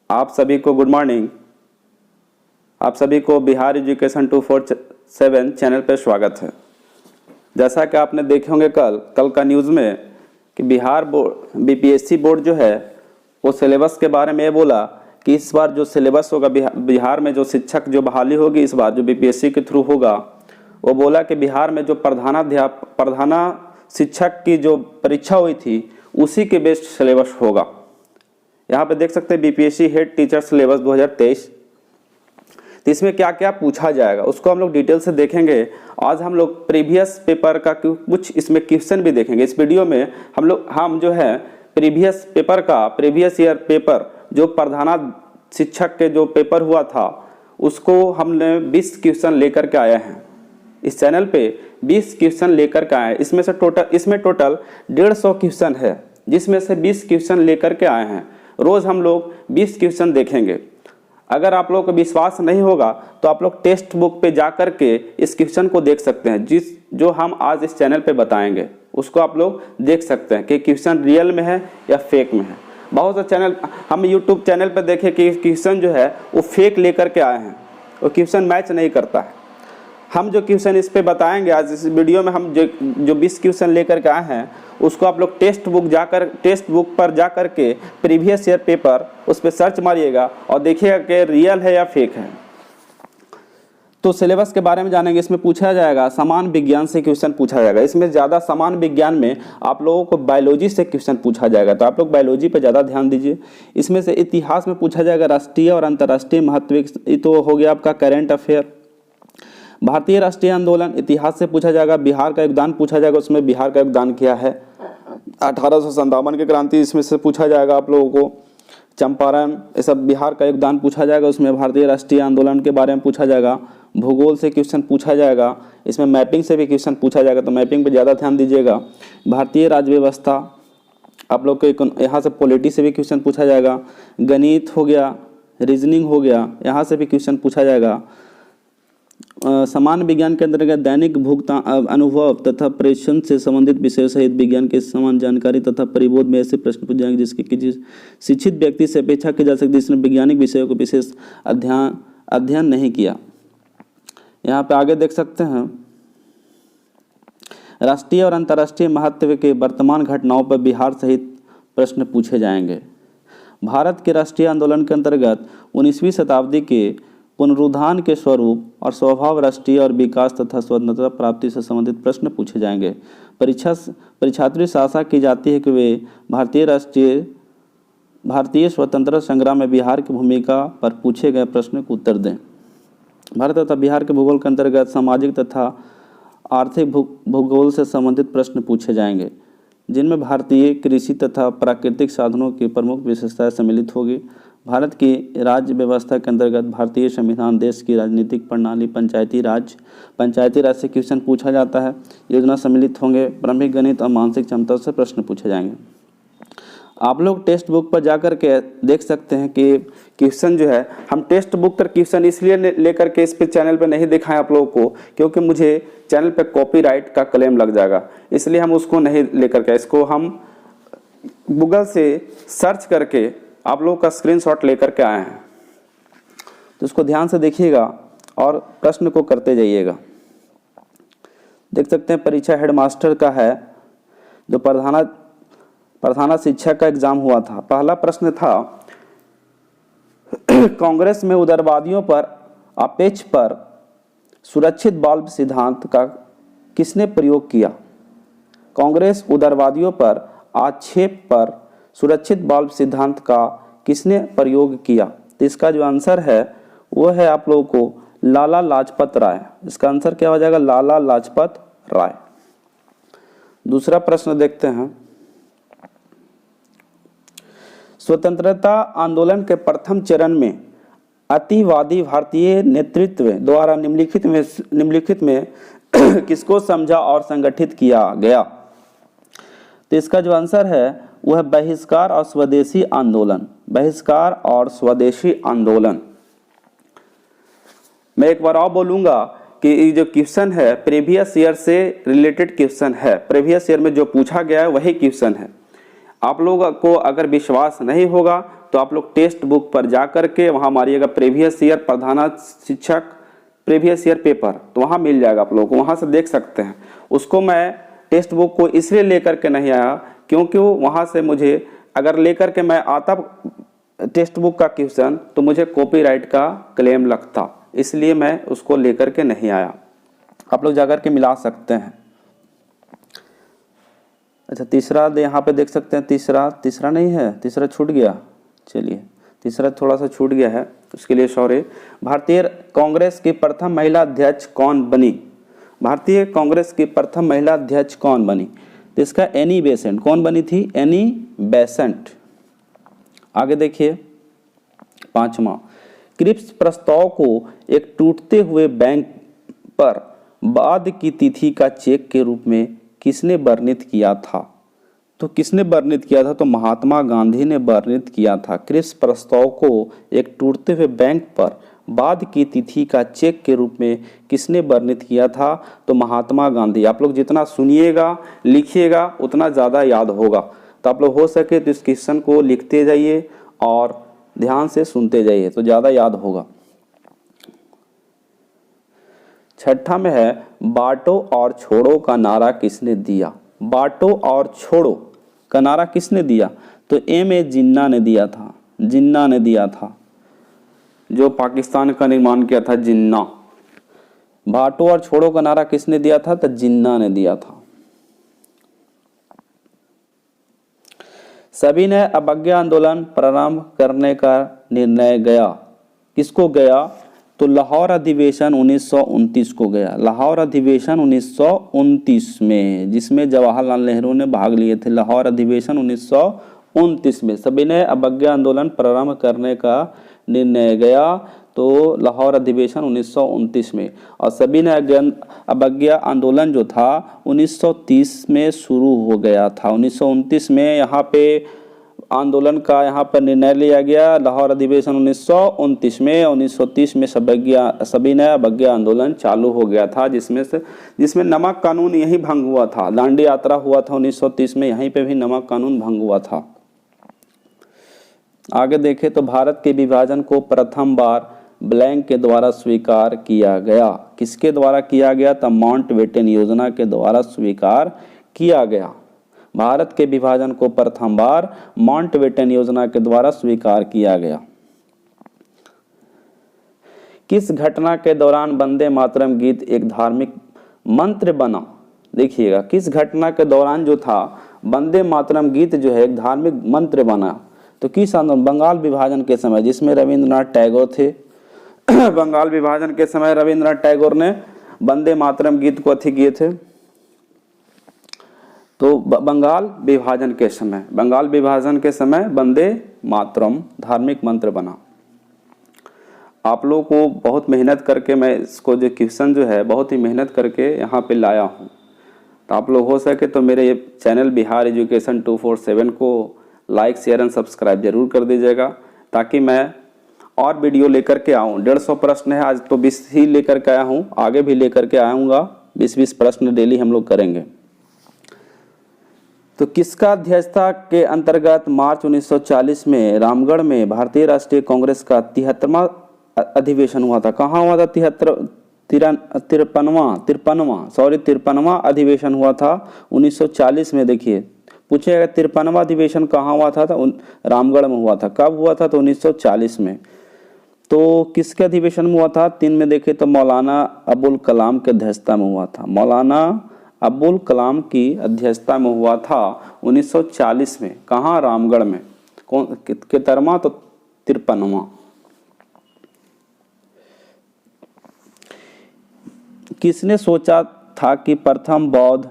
आप सभी को गुड मॉर्निंग। आप सभी को बिहार एजुकेशन 247 चैनल पर स्वागत है। जैसा कि आपने देखे होंगे कल का न्यूज़ में कि बिहार बोर्ड बीपीएससी बोर्ड जो है वो सिलेबस के बारे में ये बोला कि इस बार जो सिलेबस होगा बिहार में जो शिक्षक जो बहाली होगी इस बार जो बीपीएससी के थ्रू होगा, वो बोला कि बिहार में जो प्रधान शिक्षक की जो परीक्षा हुई थी उसी के बेस्ड सिलेबस होगा। यहाँ पे देख सकते हैं बीपीएससी हेड टीचर सिलेबस 2023। तो इसमें क्या क्या पूछा जाएगा उसको हम लोग डिटेल से देखेंगे। आज हम लोग प्रीवियस पेपर का कुछ इसमें क्वेश्चन भी देखेंगे। इस वीडियो में हम जो है प्रीवियस ईयर पेपर जो प्रधान शिक्षक के जो पेपर हुआ था उसको हमने 20 क्वेश्चन लेकर के आए हैं। इस चैनल पे 20 क्वेश्चन लेकर के आए हैं। इसमें टोटल 150 क्वेश्चन है, जिसमें से 20 क्वेश्चन लेकर के आए हैं। रोज हम लोग 20 क्वेश्चन देखेंगे। अगर आप लोगों को विश्वास नहीं होगा तो आप लोग टेक्स्ट बुक पे जा कर के इस क्वेश्चन को देख सकते हैं। जो हम आज इस चैनल पे बताएंगे उसको आप लोग देख सकते हैं कि क्वेश्चन रियल में है या फेक में है। बहुत से चैनल हम यूट्यूब चैनल पे देखें कि क्वेश्चन जो है वो फेक लेकर के आए हैं, वो क्वेश्चन मैच नहीं करता है। हम जो क्वेश्चन इस पे बताएंगे आज इस वीडियो में, हम जो 20 क्वेश्चन लेकर के आए हैं उसको आप लोग टेक्स्ट बुक पर जा कर के प्रीवियस ईयर पेपर उस पर सर्च मारिएगा और देखिएगा कि रियल है या फेक है। तो सिलेबस के बारे में जानेंगे। इसमें पूछा जाएगा समान विज्ञान से क्वेश्चन पूछा जाएगा। इसमें ज़्यादा समान विज्ञान में आप लोगों को बायोलॉजी से क्वेश्चन पूछा जाएगा, तो आप लोग बायोलॉजी पर ज़्यादा ध्यान दीजिए। इसमें से इतिहास में पूछा जाएगा राष्ट्रीय और अंतर्राष्ट्रीय महत्व, ये तो हो गया आपका करेंट अफेयर। भारतीय राष्ट्रीय आंदोलन इतिहास से पूछा जाएगा। बिहार का योगदान पूछा जाएगा, उसमें बिहार का योगदान क्या है। 1857 की क्रांति इसमें से पूछा जाएगा आप लोगों को। चंपारण ये सब बिहार का योगदान पूछा जाएगा, उसमें भारतीय राष्ट्रीय आंदोलन के बारे में पूछा जाएगा। भूगोल से क्वेश्चन पूछा जाएगा, इसमें मैपिंग से भी क्वेश्चन पूछा जाएगा, तो मैपिंग पे ज़्यादा ध्यान दीजिएगा। भारतीय राज्य व्यवस्था आप लोग के यहाँ से पॉलिटी से भी क्वेश्चन पूछा जाएगा। गणित हो गया, रीजनिंग हो गया, यहाँ से भी क्वेश्चन पूछा जाएगा। समान विज्ञान के अंतर्गत दैनिक भुगतान अनुभव तथा प्रेषण से संबंधित विषयों सहित विज्ञान के समान जानकारी तथा परिबोध में ऐसे प्रश्न पूछे जाएंगे जिसके किसी शिक्षित व्यक्ति से अपेक्षा की जा सकती है जिसने वैज्ञानिक विषयों को विशेष अध्ययन नहीं किया। यहाँ पे आगे देख सकते हैं राष्ट्रीय और अंतर्राष्ट्रीय महत्व के वर्तमान घटनाओं पर बिहार सहित प्रश्न पूछे जाएंगे। भारत के राष्ट्रीय आंदोलन के अंतर्गत 19वीं शताब्दी के पुनरुत्थान के स्वरूप और स्वभाव, राष्ट्रीय और विकास तथा स्वतंत्रता प्राप्ति से संबंधित प्रश्न पूछे जाएंगे। परीक्षार्थी से आशा की जाती है कि वे भारतीय स्वतंत्रता संग्राम में बिहार की भूमिका पर पूछे गए प्रश्न को उत्तर दें। भारत तथा बिहार के भूगोल के अंतर्गत सामाजिक तथा आर्थिक भूगोल से संबंधित प्रश्न पूछे जाएंगे, जिनमें भारतीय कृषि तथा प्राकृतिक साधनों की प्रमुख विशेषताएं सम्मिलित होगी। भारत की राज्य व्यवस्था के अंतर्गत भारतीय संविधान, देश की राजनीतिक प्रणाली, पंचायती राज से क्वेश्चन पूछा जाता है। योजना सम्मिलित होंगे। प्रारंभिक गणित और मानसिक क्षमता से प्रश्न पूछे जाएंगे। आप लोग टेक्स्ट बुक पर जाकर के देख सकते हैं कि क्वेश्चन जो है हम टेक्स्ट बुक पर क्वेश्चन इसलिए लेकर के इस पे चैनल पे नहीं दिखाएं आप लोगों को, क्योंकि मुझे चैनल पे कॉपीराइट का क्लेम लग जाएगा, इसलिए हम उसको नहीं लेकर के, इसको हम गूगल से सर्च करके आप लोगों का स्क्रीनशॉट लेकर के आए हैं। तो इसको ध्यान से देखिएगा और प्रश्न को करते जाइएगा। देख सकते हैं परीक्षा हेडमास्टर का है, जो प्रधान शिक्षक का एग्जाम हुआ था। पहला प्रश्न था कांग्रेस में उदारवादियों पर आक्षेप पर सुरक्षित बाल्ब सिद्धांत का किसने प्रयोग किया। कांग्रेस उदारवादियों पर आक्षेप पर सुरक्षित बाल्ब सिद्धांत का किसने प्रयोग किया। तो इसका जो आंसर है वो है आप लोगों को लाला लाजपत राय। इसका आंसर क्या हो जाएगा, लाला लाजपत राय। दूसरा प्रश्न देखते हैं। स्वतंत्रता आंदोलन के प्रथम चरण में अतिवादी भारतीय नेतृत्व द्वारा निम्नलिखित में किसको समझा और संगठित किया गया। तो इसका जो आंसर है वह बहिष्कार और स्वदेशी आंदोलन। बहिष्कार और स्वदेशी आंदोलन। मैं एक बार और बोलूंगा कि ये जो क्वेश्चन है प्रीवियस ईयर से रिलेटेड क्वेश्चन है। प्रीवियस ईयर में जो पूछा गया है वही क्वेश्चन है। आप लोगों को अगर विश्वास नहीं होगा तो आप लोग टेक्स्ट बुक पर जा कर के वहाँ मारिएगा प्रीवियस ईयर प्रधान शिक्षक प्रीवियस ईयर पेपर, तो वहाँ मिल जाएगा, आप लोगों को वहाँ से देख सकते हैं। उसको मैं टेक्स्ट बुक को इसलिए लेकर के नहीं आया क्योंकि वहाँ से मुझे अगर लेकर के मैं आता टेक्स्ट बुक का क्वेश्चन तो मुझे कॉपीराइट का क्लेम लगता, इसलिए मैं उसको लेकर के नहीं आया। आप लोग जाकर के मिला सकते हैं। अच्छा तीसरा यहाँ पे देख सकते हैं, तीसरा नहीं है, तीसरा छूट गया, चलिए तीसरा थोड़ा सा छूट गया है, उसके लिए सॉरी। भारतीय कांग्रेस की प्रथम महिला अध्यक्ष कौन बनी? भारतीय कांग्रेस की प्रथम महिला अध्यक्ष कौन बनी? तो इसका एनी बेसेंट। कौन बनी थी? Annie Besant. आगे देखिए 5वां, क्रिप्स प्रस्ताव को एक टूटते हुए बैंक पर बाद की तिथि का चेक के रूप में किसने वर्णित किया था? तो किसने वर्णित किया था? तो महात्मा गांधी ने वर्णित किया था। क्रिप्स प्रस्ताव को एक टूटते हुए बैंक पर बाद की तिथि का चेक के रूप में किसने वर्णित किया था? तो महात्मा गांधी। आप लोग जितना सुनिएगा लिखिएगा उतना ज़्यादा याद होगा, तो आप लोग हो सके तो इस क्वेश्चन को लिखते जाइए और ध्यान से सुनते जाइए तो ज़्यादा याद होगा। 6ठा में है, बांटो और छोड़ो का नारा किसने दिया? बांटो और छोड़ो का नारा किसने दिया? तो ए जिन्ना ने दिया था। जिन्ना ने दिया था, जो पाकिस्तान का निर्माण किया था, जिन्ना। बांटो और छोड़ो का नारा किसने दिया था? तो जिन्ना ने दिया था। सभी ने अवज्ञा आंदोलन प्रारंभ करने का निर्णय गया। किसको गया? तो लाहौर अधिवेशन 1929 को गया। लाहौर अधिवेशन 1929 में, जिसमें जवाहरलाल नेहरू ने भाग लिए थे। लाहौर अधिवेशन 1929 में सभी ने अवज्ञा आंदोलन प्रारंभ करने का निर्णय गया, तो लाहौर अधिवेशन 1929 में। और सभी ने अवज्ञा आंदोलन जो था 1930 में शुरू हो गया था। 1929 में यहाँ पे आंदोलन का यहाँ पर निर्णय लिया गया। लाहौर अधिवेशन 1929 में, 1930 में सभी ने अवज्ञा आंदोलन चालू हो गया था, जिसमें नमक कानून यही भंग हुआ था। दांडी यात्रा हुआ था 1930 में, यहीं पे भी नमक कानून भंग हुआ था। आगे देखें तो भारत के विभाजन को प्रथम बार ब्लैंक के द्वारा स्वीकार किया गया। किसके द्वारा किया गया? तो माउंटबेटन योजना के द्वारा स्वीकार किया गया। भारत के विभाजन को प्रथम बार माउंटबेटन योजना के द्वारा स्वीकार किया गया। किस घटना के दौरान वंदे मातरम गीत एक धार्मिक मंत्र बना? देखिएगा, किस घटना के दौरान जो था वंदे मातरम गीत जो है एक धार्मिक मंत्र बना? तो किस आंदोलन? बंगाल विभाजन के समय, जिसमें रविंद्रनाथ टैगोर थे। बंगाल विभाजन के समय रविंद्रनाथ टैगोर ने वंदे मातरम गीत को किए थे। तो बंगाल विभाजन के समय वंदे मातरम धार्मिक मंत्र बना। आप लोगों को बहुत मेहनत करके मैं इसको जो क्वेश्चन जो है बहुत ही मेहनत करके यहाँ पे लाया हूँ, तो आप लोग हो सके तो मेरे ये चैनल बिहार एजुकेशन 247 को लाइक शेयर एंड सब्सक्राइब जरूर कर दीजिएगा, ताकि मैं और वीडियो लेकर के आऊँ। 150 प्रश्न है, आज तो 20 ही लेकर के आया हूँ, आगे भी लेकर के आऊँगा। 20-20 प्रश्न डेली हम लोग करेंगे। तो किसका अध्यक्षता के अंतर्गत मार्च 1940 में रामगढ़ में भारतीय राष्ट्रीय कांग्रेस का 73वां अधिवेशन हुआ था? कहाँ हुआ था? 53वां अधिवेशन हुआ था 1940 में। देखिए पूछेगा 53वां अधिवेशन कहाँ हुआ था? तो रामगढ़ में हुआ था। कब हुआ था? तो 1940 में। तो किसके अधिवेशन में हुआ था? 3 में देखे तो मौलाना अबुल कलाम के अध्यक्षता में हुआ था। मौलाना अबुल कलाम की अध्यक्षता में हुआ था 1940 में। कहाँ? रामगढ़ में। कौन कितरवा? तो 53वां। किसने सोचा था कि प्रथम बौद्ध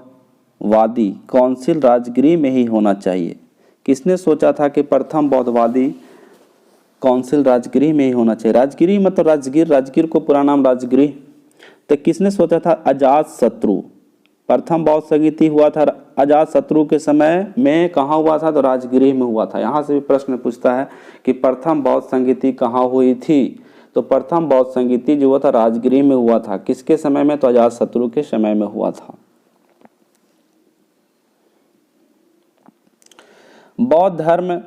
वादी काउंसिल राजगीर में ही होना चाहिए? किसने सोचा था कि प्रथम बौद्धवादी काउंसिल राजगीर में ही होना चाहिए? राजगीर मतलब राजगीर को पूरा नाम राजगीर। तो किसने सोचा था? अजात शत्रु। प्रथम बौद्ध संगीति हुआ था अजात शत्रु के समय में। कहाँ हुआ था? तो राजगीर में हुआ था। यहाँ से भी प्रश्न पूछता है कि प्रथम बौद्ध संगीति कहाँ हुई थी? तो प्रथम बौद्ध संगीति जो हुआ था राजगीर में हुआ था। किसके समय में? तो अजात शत्रु के समय में हुआ था। बौद्ध धर्म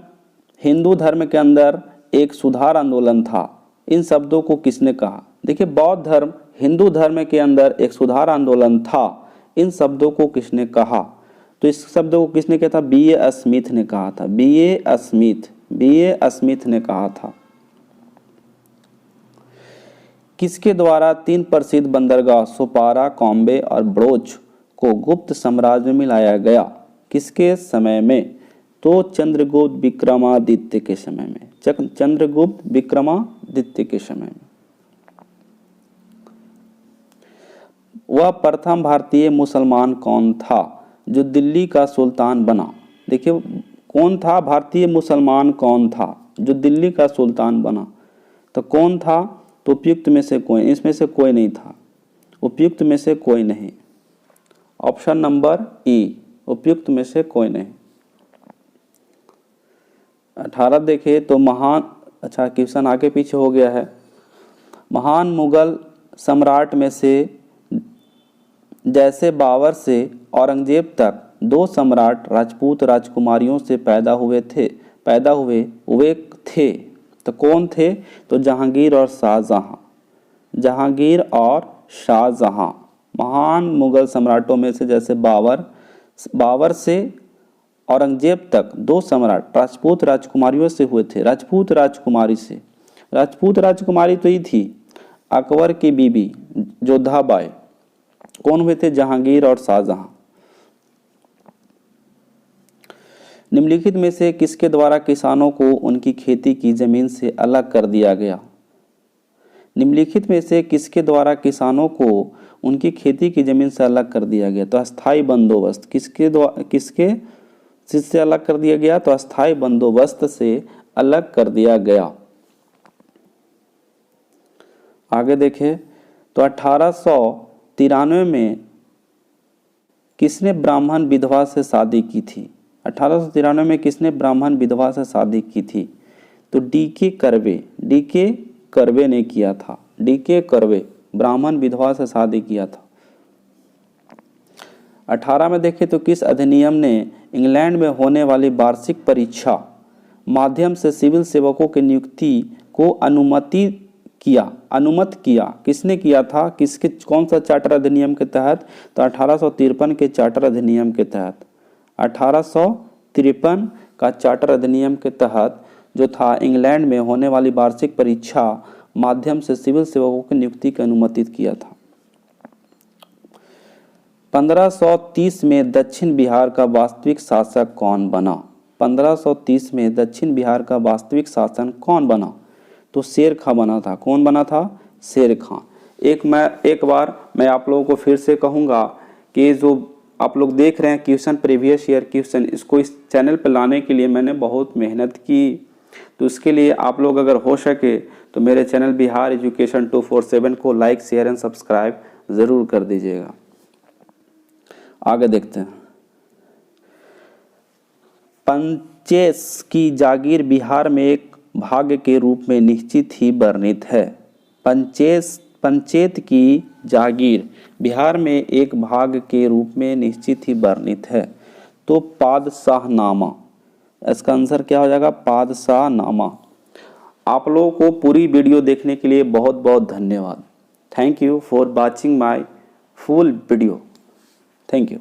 हिंदू धर्म के अंदर एक सुधार आंदोलन था। इन शब्दों को किसने कहा? देखिए, बौद्ध धर्म हिंदू धर्म के अंदर एक सुधार आंदोलन था। इन शब्दों को किसने कहा? तो इस शब्दों को किसने कहा था? B.A. स्मिथ ने कहा था। B.A. स्मिथ ने कहा था। किसके द्वारा 3 प्रसिद्ध बंदरगाह सोपारा, कॉम्बे और ब्रोच को गुप्त साम्राज्य में लाया गया? किसके समय में? तो चंद्रगुप्त विक्रमादित्य के समय में। चंद्रगुप्त विक्रमादित्य के समय में। वह प्रथम भारतीय मुसलमान कौन था जो दिल्ली का सुल्तान बना? देखिए, कौन था भारतीय मुसलमान, कौन था जो दिल्ली का सुल्तान बना? तो कौन था? तो उपयुक्त में से कोई, इसमें से कोई नहीं था। उपयुक्त में से कोई नहीं। ऑप्शन नंबर ई, उपयुक्त में से कोई नहीं। 18 देखे तो महान, अच्छा क्वेश्चन आगे पीछे हो गया है। महान मुगल सम्राट में से जैसे बाबर से औरंगजेब तक 2 सम्राट राजपूत राजकुमारियों से पैदा हुए थे। तो कौन थे? तो जहांगीर और शाहजहां। जहांगीर और शाहजहां महान मुगल सम्राटों में से जैसे बाबर से औरंगजेब तक 2 सम्राट राजपूत राजकुमारियों से हुए थे। राजपूत राजकुमारी से, राजपूत राजकुमारी तो ही थी अकबर की बीबी जोधाबाई। कौन हुए थे? जहांगीर और शाहजहां। निम्नलिखित में से किसके द्वारा किसानों को उनकी खेती की जमीन से अलग कर दिया गया? निम्नलिखित में से किसके द्वारा किसानों को उनकी खेती की जमीन से अलग कर दिया गया? तो अस्थाई बंदोबस्त। किसके से अलग कर दिया गया? तो अस्थाई बंदोबस्त से अलग कर दिया गया। आगे देखें तो 1893 में किसने ब्राह्मण विधवा से शादी की थी? 1893 में किसने ब्राह्मण विधवा से शादी की थी? तो D.K. कर्वे ने किया था। D.K. कर्वे ब्राह्मण विधवा से शादी किया था। 18 में देखें तो किस अधिनियम ने इंग्लैंड में होने वाली वार्षिक परीक्षा माध्यम से सिविल सेवकों की नियुक्ति को अनुमत किया? किसने किया था? कौन सा चार्टर अधिनियम के तहत? तो 1853 के चार्टर अधिनियम के तहत। 1853 का चार्टर अधिनियम के तहत जो था इंग्लैंड में होने वाली वार्षिक परीक्षा माध्यम से सिविल सेवकों की नियुक्ति की अनुमति किया था। 1530 में दक्षिण बिहार का वास्तविक शासक कौन बना? 1530 में दक्षिण बिहार का वास्तविक शासन कौन बना? तो शेर खां बना था। कौन बना था? शेर खां। एक बार मैं आप लोगों को फिर से कहूँगा कि जो आप लोग देख रहे हैं क्वेश्चन, प्रीवियस ईयर क्वेश्चन, इसको इस चैनल पर लाने के लिए मैंने बहुत मेहनत की। तो इसके लिए आप लोग अगर हो सके तो मेरे चैनल बिहार एजुकेशन 247 को लाइक, शेयर एंड सब्सक्राइब ज़रूर कर दीजिएगा। आगे देखते हैं। पंचेस की जागीर बिहार में एक भाग के रूप में निश्चित ही वर्णित है। पंचेत की जागीर बिहार में एक भाग के रूप में निश्चित ही वर्णित है। तो पादशाहनामा, इसका आंसर क्या हो जाएगा? पादशाहनामा। आप लोगों को पूरी वीडियो देखने के लिए बहुत बहुत धन्यवाद। Thank you for watching my full video. Thank you.